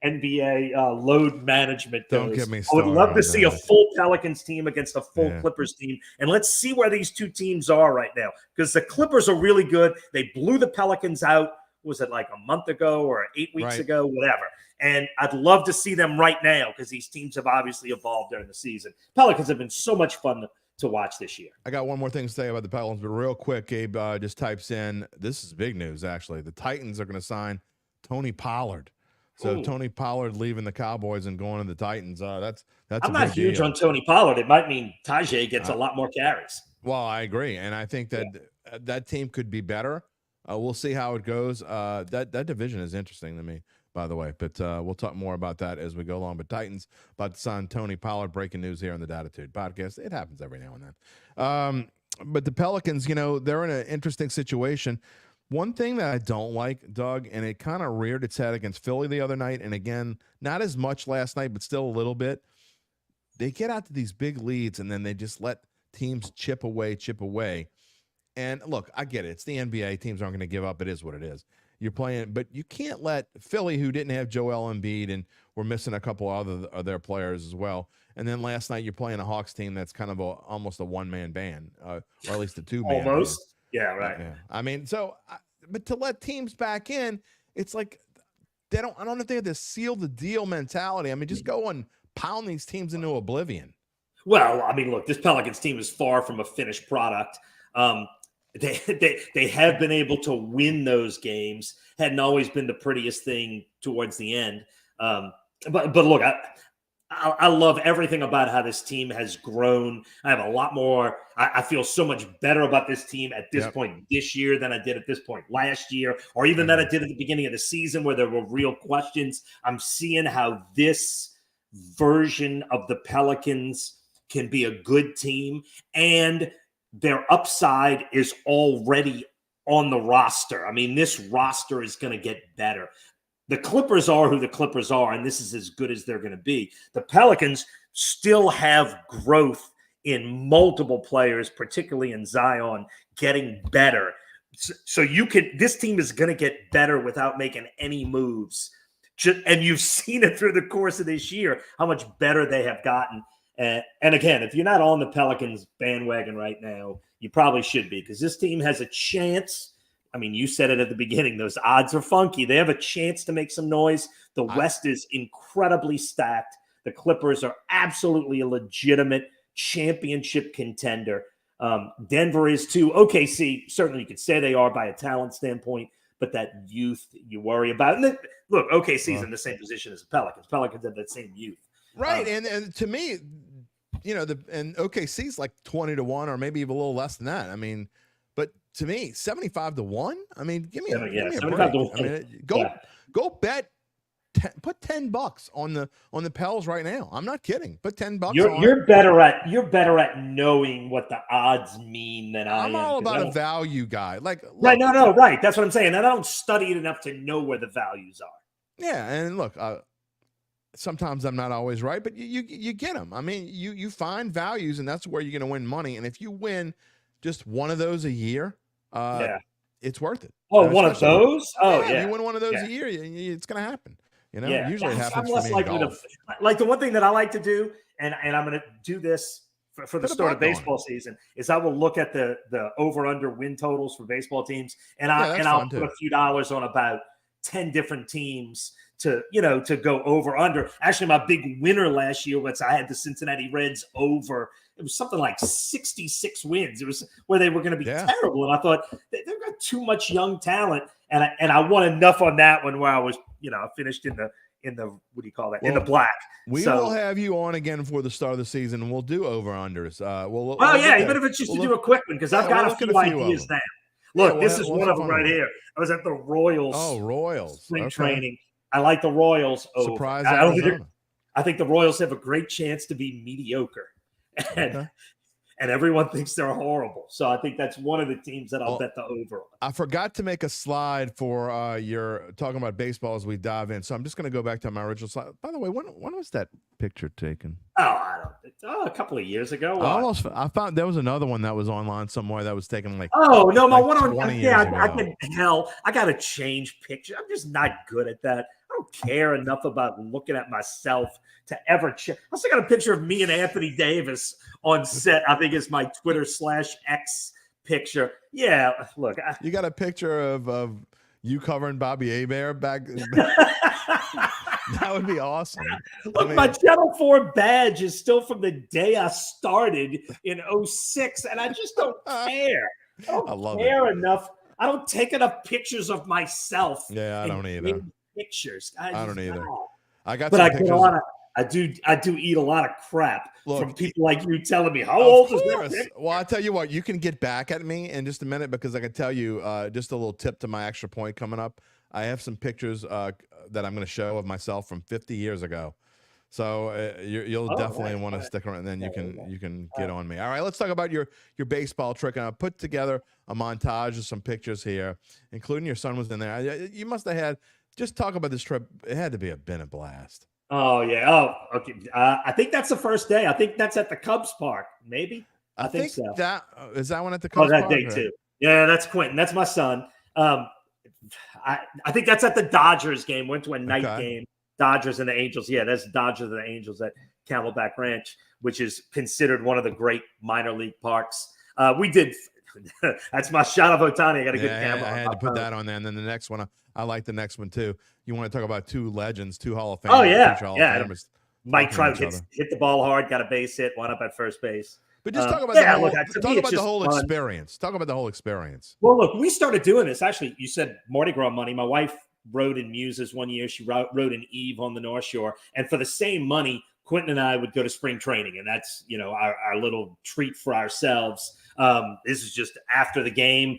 NBA load management goes. Don't get me I started would love to on see a that. full Pelicans team against a full Yeah. Clippers team. And let's see where these two teams are right now, because the Clippers are really good. They blew the Pelicans out. Was it like a month ago or 8 weeks Right. ago, whatever. And I'd love to see them right now, because these teams have obviously evolved during the season. Pelicans have been so much fun to watch this year. I got one more thing to say about the Pelicans, but real quick, Gabe just types in, this is big news, actually. The Titans are going to sign Tony Pollard. So Ooh. Tony Pollard leaving the Cowboys and going to the Titans, that's I'm a not big huge deal. on Tony Pollard. It might mean Tajay gets a lot more carries. Well, I agree, and I think that that team could be better. We'll see how it goes. That division is interesting to me, by the way, but we'll talk more about that as we go along. But Titans about to sign Tony Pollard. Breaking news here on the Dattitude podcast. It happens every now and then. But the Pelicans, they're in an interesting situation. One thing that I don't like, Doug, and it kind of reared its head against Philly the other night, and again, not as much last night, but still a little bit. They get out to these big leads, and then they just let teams chip away. And look, I get it. It's the NBA. Teams aren't going to give up. It is what it is. You're playing, but you can't let Philly, who didn't have Joel Embiid and were missing a couple other of their players as well. And then last night you're playing a Hawks team that's kind of almost a one-man band, or at least a two-man Almost. band. Yeah, right. Yeah. I mean, but to let teams back in, it's like I don't know if they have this seal the deal mentality. I mean, just go and pound these teams into oblivion. Well, I mean, look, this Pelicans team is far from a finished product. They have been able to win those games. Hadn't always been the prettiest thing towards the end. But look, I love everything about how this team has grown. I have a lot more. I feel so much better about this team at this point this year than I did at this point last year, or even than I did at the beginning of the season, where there were real questions. I'm seeing how this version of the Pelicans can be a good team, and their upside is already on the roster. I mean, this roster is going to get better. The Clippers are who the Clippers are, and this is as good as they're going to be. The Pelicans still have growth in multiple players, particularly in Zion, getting better. So this team is going to get better without making any moves. And you've seen it through the course of this year, how much better they have gotten. And again, if you're not on the Pelicans bandwagon right now, you probably should be, because this team has a chance. I mean, you said it at the beginning. Those odds are funky. They have a chance to make some noise. The West is incredibly stacked. The Clippers are absolutely a legitimate championship contender. Denver is too. OKC, certainly you could say they are by a talent standpoint, but that youth you worry about. And look, OKC's in the same position as the Pelicans. Pelicans have that same youth. Right. And to me, and OKC's like 20-1 or maybe even a little less than that. I mean, but to me, 75-1. I mean, give me a break. 75-1. I mean, go bet. Put $10 on the Pels right now. I'm not kidding. Put $10 on. You're better at knowing what the odds mean than I am. I'm all about a value guy. Like, look, right? No, right. That's what I'm saying. And I don't study it enough to know where the values are. Yeah, and look, sometimes I'm not always right, but you get them. I mean, you find values, and that's where you're going to win money. And if you win just one of those a year, it's worth it. Oh, one of those? Oh, yeah. You win one of those a year, it's going to happen. Usually it happens. I'm less likely to, like, the one thing that I like to do, and I'm going to do this for the start of baseball season, is I will look at the over/under win totals for baseball teams, and I'll put a few dollars on about 10 different teams to go over under. Actually, my big winner last year was I had the Cincinnati Reds over. It was something like 66 wins. It was where they were going to be terrible, and I thought they've got too much young talent, and I won enough on that one where I was, I finished in what do you call that? In the black. We will have you on again for the start of the season, and we'll do over-unders. Even if it's just to do a quick one, because I've got a few ideas now. Look, this is one of them right here. I was at the Royals. Oh, Royals. Spring training. I like the Royals. Surprise Arizona. I think the Royals have a great chance to be mediocre. And everyone thinks they're horrible. So I think that's one of the teams that I'll bet the over on. I forgot to make a slide for your talking about baseball as we dive in. So I'm just going to go back to my original slide. By the way, when was that picture taken? A couple of years ago. I found there was another one that was online somewhere that was taken like. Oh no, my one on 20 years ago. I got to change picture. I'm just not good at that. I don't care enough about looking at myself to ever check. I also got a picture of me and Anthony Davis on set. I think it's my Twitter/X picture. Yeah, look. You got a picture of you covering Bobby Hebert back. That would be awesome. Look, my Channel 4 badge is still from the day I started in 2006, and I just don't care. I don't care enough. I don't take enough pictures of myself. Yeah, I don't either. Pictures. I don't either. I got but some I pictures. Get a lot of, I do eat a lot of crap from people like you telling me how old is that? Well, I tell you what, you can get back at me in just a minute because I can tell you just a little tip to my extra point coming up. I have some pictures that I'm going to show of myself from 50 years ago. So you'll definitely want to stick around. And then you can get on me. All right, let's talk about your baseball trick. And I put together a montage of some pictures here, including your son was in there. You must have had. Just talk about this trip. It had to been a blast. Oh yeah. Oh, okay. I think that's the first day. I think that's at the Cubs Park. Maybe. I think so. Is that one at the Cubs Park? Oh, that day too. Yeah, that's Quentin. That's my son. I think that's at the Dodgers game. Went to a night game. Dodgers and the Angels. Yeah, that's Dodgers and the Angels at Camelback Ranch, which is considered one of the great minor league parks. We did. That's my shot of Ohtani. I got a good camera. I had to put that on there. And then the next one, I like the next one too. You want to talk about two legends, two Hall of Famers. Oh, yeah. Mike Trout hit the ball hard, got a base hit, wound up at first base. But just talk about the whole experience. Talk about the whole experience. Well, look, we started doing this. Actually, you said Mardi Gras money. My wife rode in Muses one year. She rode in Eve on the North Shore. And for the same money, Quentin and I would go to spring training. And that's, our little treat for ourselves. This is just after the game.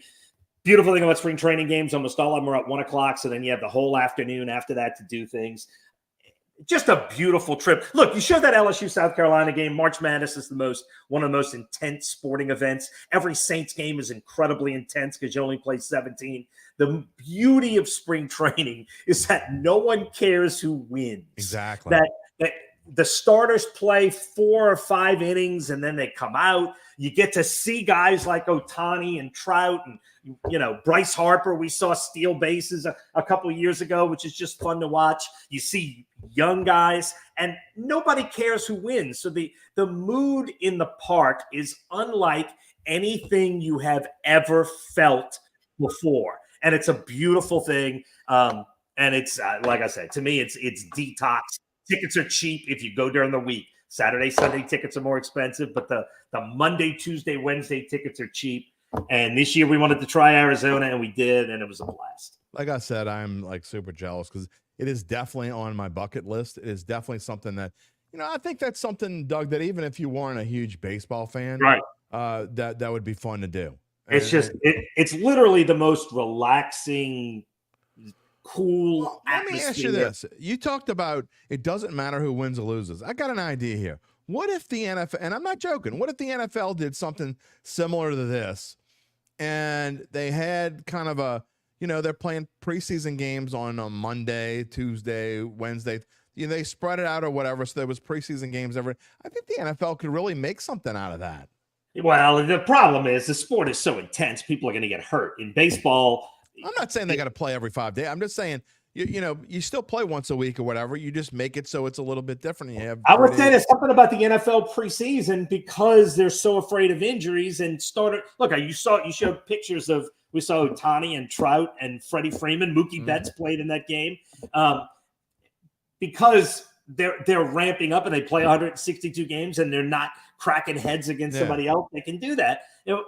Beautiful thing about spring training games, almost all of them are at 1:00. So then you have the whole afternoon after that to do things. Just a beautiful trip. Look, you showed that LSU-South Carolina game. March Madness is one of the most intense sporting events. Every Saints game is incredibly intense because you only play 17. The beauty of spring training is that no one cares who wins. Exactly. That the starters play 4 or 5 innings and then they come out. You get to see guys like Ohtani and Trout and, Bryce Harper. We saw steal bases a couple of years ago, which is just fun to watch. You see young guys and nobody cares who wins. So the mood in the park is unlike anything you have ever felt before. And it's a beautiful thing. And it's like I said, to me, it's detox. Tickets are cheap if you go during the week. Saturday, Sunday tickets are more expensive, but the Monday, Tuesday, Wednesday tickets are cheap. And this year we wanted to try Arizona, and we did, and it was a blast. Like I said, I'm like super jealous because it is definitely on my bucket list. It is definitely something that, I think that's something, Doug, that even if you weren't a huge baseball fan, right, that would be fun to do. It's literally the most relaxing, cool atmosphere. Let me ask you this. You talked about it doesn't matter who wins or loses. I got an idea here. What if the NFL, and I'm not joking, what if the NFL did something similar to this and they had kind of a, they're playing preseason games on a Monday, Tuesday, Wednesday. They spread it out or whatever. So there was preseason games every. I think the NFL could really make something out of that. Well, the problem is the sport is so intense. People are going to get hurt. In baseball, I'm not saying they got to play every 5 days. I'm just saying, you still play once a week or whatever. You just make it so it's a little bit different. I would say there's something about the NFL preseason because they're so afraid of injuries and started. Look, you showed pictures of. We saw Ohtani and Trout and Freddie Freeman. Mookie Betts played in that game because they're ramping up and they play 162 games and they're not cracking heads against somebody else. They can do that.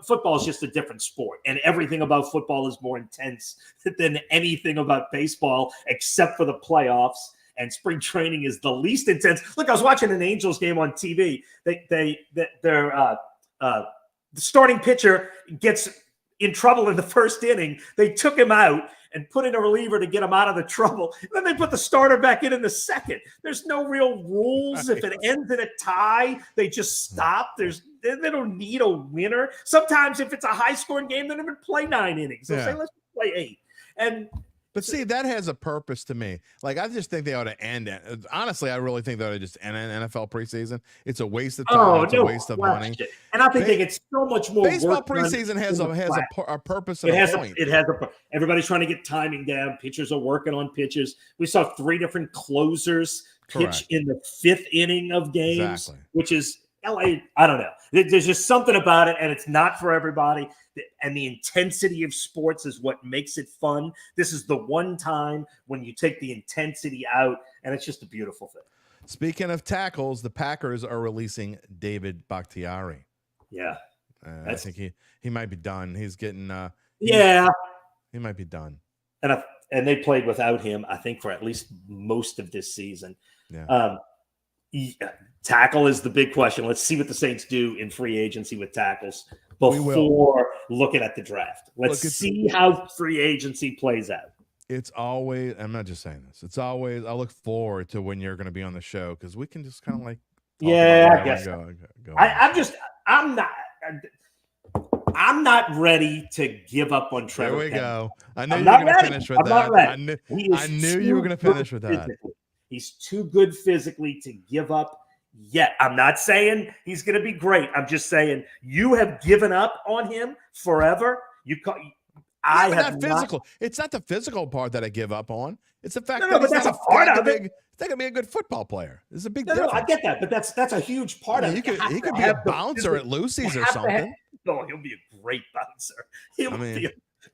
Football is just a different sport, and everything about football is more intense than anything about baseball, except for the playoffs. and spring training is the least intense. Look, I was watching an Angels game on TV. The starting pitcher gets in trouble in the first inning. They took him out and put in a reliever to get him out of the trouble. And then they put the starter back in the second. There's no real rules. If it ends in a tie, they just stop. They don't need a winner. Sometimes if it's a high-scoring game, they don't even play 9 innings. They'll say, let's play 8. But see, that has a purpose to me. Like, I just think they ought to end it. Honestly, I really think they ought to just end an NFL preseason. It's a waste of time. It's a waste of money. And I think they get so much more baseball work has a purpose and a point. Everybody's trying to get timing down. Pitchers are working on pitches. We saw 3 different closers pitch in the 5th inning of games, which is LA. I don't know. There's just something about it, and it's not for everybody. And the intensity of sports is what makes it fun. This is the one time when you take the intensity out, and it's just a beautiful thing. Speaking of tackles, the Packers are releasing David Bakhtiari. Yeah. I think he might be done. He's getting he might be done. And they played without him, I think, for at least most of this season. Yeah. Tackle is the big question. Let's see what the Saints do in free agency with tackles before looking at the draft. Let's see how free agency plays out. It's always, I'm not just saying this, it's always, I look forward to when you're going to be on the show because we can just kind of like, I guess. I'm not ready to give up on Trevor. There we go. I knew I'm you were going not to ready. finish with I'm that. not ready. I knew you were going to finish with that. He's too good physically to give up yet. I'm not saying he's going to be great. I'm just saying you have given up on him forever. Not physical. It's not the physical part that I give up on. It's the fact that he's not going to be a good football player. It's a big difference. I get that, but that's a huge part of it. He could be a bouncer at Lucy's or something. He'll be a great bouncer.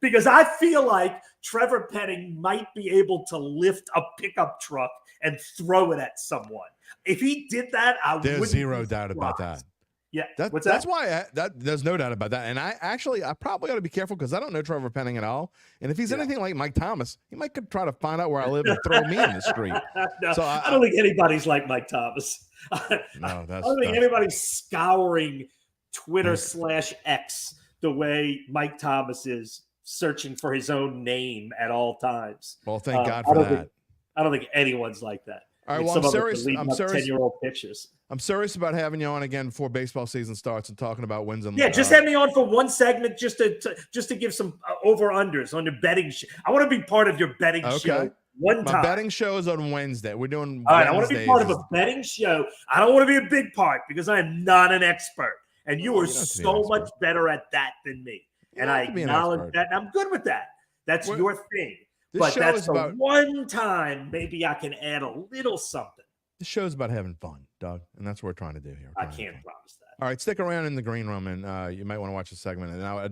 Because I feel like Trevor Penning might be able to lift a pickup truck and throw it at someone. If he did that, there's zero doubt about that. Yeah, that's why there's no doubt about that. And I probably got to be careful because I don't know Trevor Penning at all. And if he's anything like Mike Thomas, he might try to find out where I live and throw me in the street. No, so I don't think anybody's like Mike Thomas. I don't think anybody's scouring Twitter /X the way Mike Thomas is searching for his own name at all times. Well, thank God for that. I don't think anyone's like that. All right, well, I'm serious. 10-year-old pictures. I'm serious about having you on again before baseball season starts and talking about wins and just have me on for one segment just to give some over-unders on your betting show. I want to be part of your betting show one time. My betting show is on Wednesday. We're doing all right, I want to be part of a betting show. I don't want to be a big part because I am not an expert. And you are so much better at that than me. And I acknowledge that, and I'm good with that. That's your thing. But that's the one time maybe I can add a little something. The show's about having fun, Doug, and that's what we're trying to do here. I can't promise that. All right, stick around in the green room, and you might want to watch the segment. And I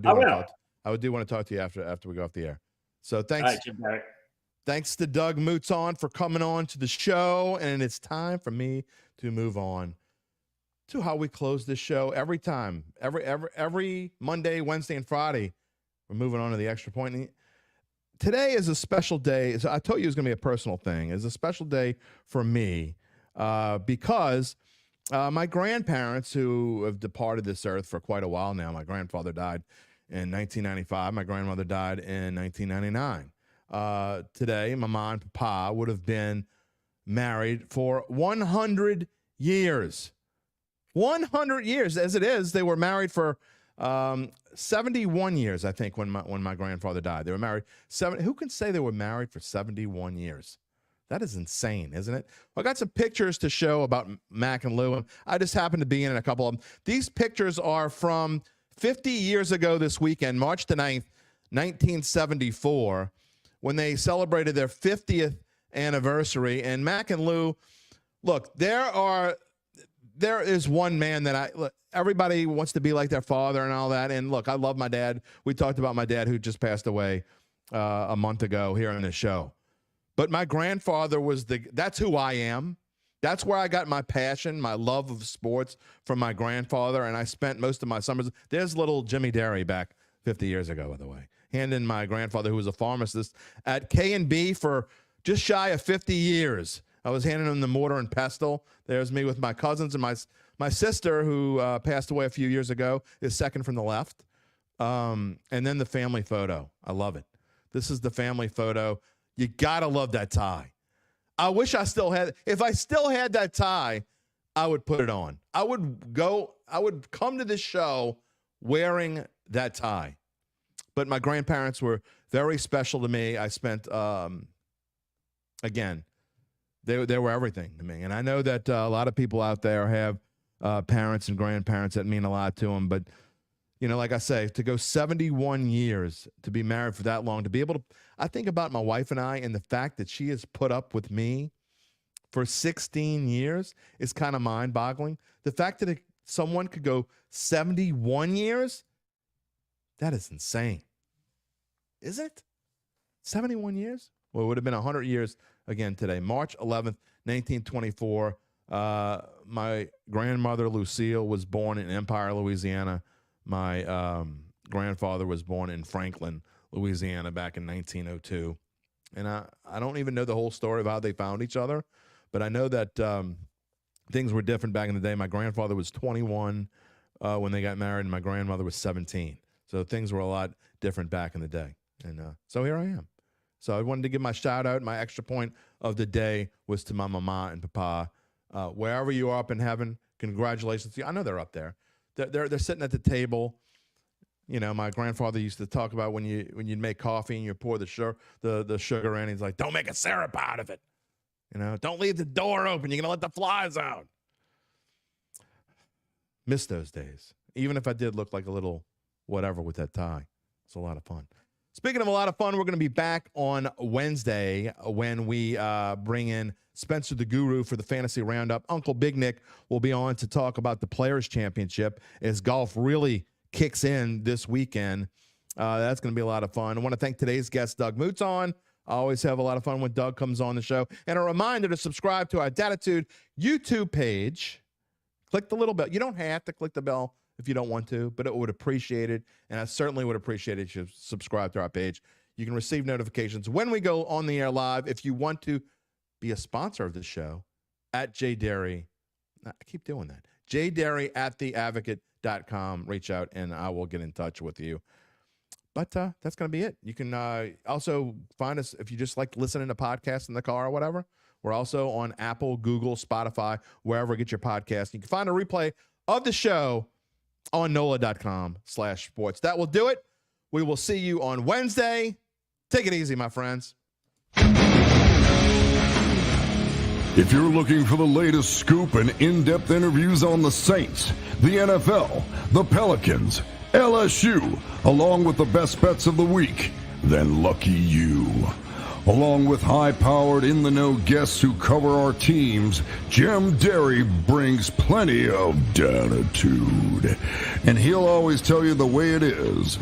do want to talk to you after we go off the air. So thanks. All right, Jim Derry. Thanks to Doug Mouton for coming on to the show, and it's time for me to move on to how we close this show every time. Every Monday, Wednesday, and Friday, we're moving on to the extra point. Today is a special day. So I told you it was going to be a personal thing. It's a special day for me because my grandparents, who have departed this earth for quite a while now, my grandfather died in 1995. My grandmother died in 1999. Today, my mom and papa would have been married for 100 years. 100 years. As it is, they were married for 71 years, I think, when my grandfather died. They were married. Who can say they were married for 71 years? That is insane, isn't it? I got some pictures to show about Mac and Lou, and I just happened to be in a couple of them. These pictures are from 50 years ago this weekend, March the 9th, 1974, when they celebrated their 50th anniversary. And Mac and Lou, look, there is one man that everybody wants to be like their father and all that. And look, I love my dad. We talked about my dad who just passed away a month ago here on the show. But my grandfather that's who I am. That's where I got my passion, my love of sports from my grandfather. And I spent most of my summers. There's little Jimmy Derry back 50 years ago, by the way, handing my grandfather, who was a pharmacist at K&B for just shy of 50 years. I was handing him the mortar and pestle. There's me with my cousins, and my sister, who passed away a few years ago, is second from the left. And then the family photo. I love it. This is the family photo. You got to love that tie. I wish I still had, if I still had that tie, I would put it on. I would come to this show wearing that tie. But my grandparents were very special to me. I spent, again, they were everything to me. And I know that a lot of people out there have parents and grandparents that mean a lot to them. But, you know, like I say, to go 71 years, to be married for that long, to be able to, I think about my wife and I, and the fact that she has put up with me for 16 years is kind of mind-boggling. The fact that someone could go 71 years, that is insane. Is it? 71 years? Well, it would have been 100 years again today. March 11th, 1924. My grandmother, Lucille, was born in Empire, Louisiana. My grandfather was born in Franklin, Louisiana, back in 1902. And I don't even know the whole story of how they found each other, but I know that things were different back in the day. My grandfather was 21 when they got married, and my grandmother was 17. So things were a lot different back in the day. And so here I am. So I wanted to give my shout out. My extra point of the day was to my mama and papa. Wherever you are up in heaven, congratulations to you. I know they're up there. They're sitting at the table. You know, my grandfather used to talk about when you'd make coffee and you pour the sugar in. He's like, don't make a syrup out of it. You know, don't leave the door open. You're gonna let the flies out. Miss those days. Even if I did look like a little whatever with that tie, it's a lot of fun. Speaking of a lot of fun, we're going to be back on Wednesday when we bring in Spencer the Guru for the Fantasy Roundup. Uncle Big Nick will be on to talk about the Players' Championship as golf really kicks in this weekend. That's going to be a lot of fun. I want to thank today's guest, Doug Mouton. I always have a lot of fun when Doug comes on the show. And a reminder to subscribe to our Dattitude YouTube page. Click the little bell. You don't have to click the bell if you don't want to, but it would appreciate it, and I certainly would appreciate it if you subscribe to our page. You can receive notifications when we go on the air live. If you want to be a sponsor of the show, at J Derry, I keep doing that, jderry@theadvocate.com. Reach out, and I will get in touch with you. But that's going to be it. You can also find us if you just like listening to podcasts in the car or whatever. We're also on Apple, Google, Spotify, wherever you get your podcast. You can find a replay of the show on NOLA.com/sports. That will do it. We will see you on Wednesday. Take it easy, my friends. If you're looking for the latest scoop and in-depth interviews on the Saints, the NFL, the Pelicans, LSU, along with the best bets of the week, then lucky you. Along with high-powered, in-the-know guests who cover our teams, Jim Derry brings plenty of Dattitude. And he'll always tell you the way it is,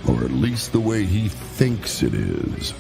or at least the way he thinks it is.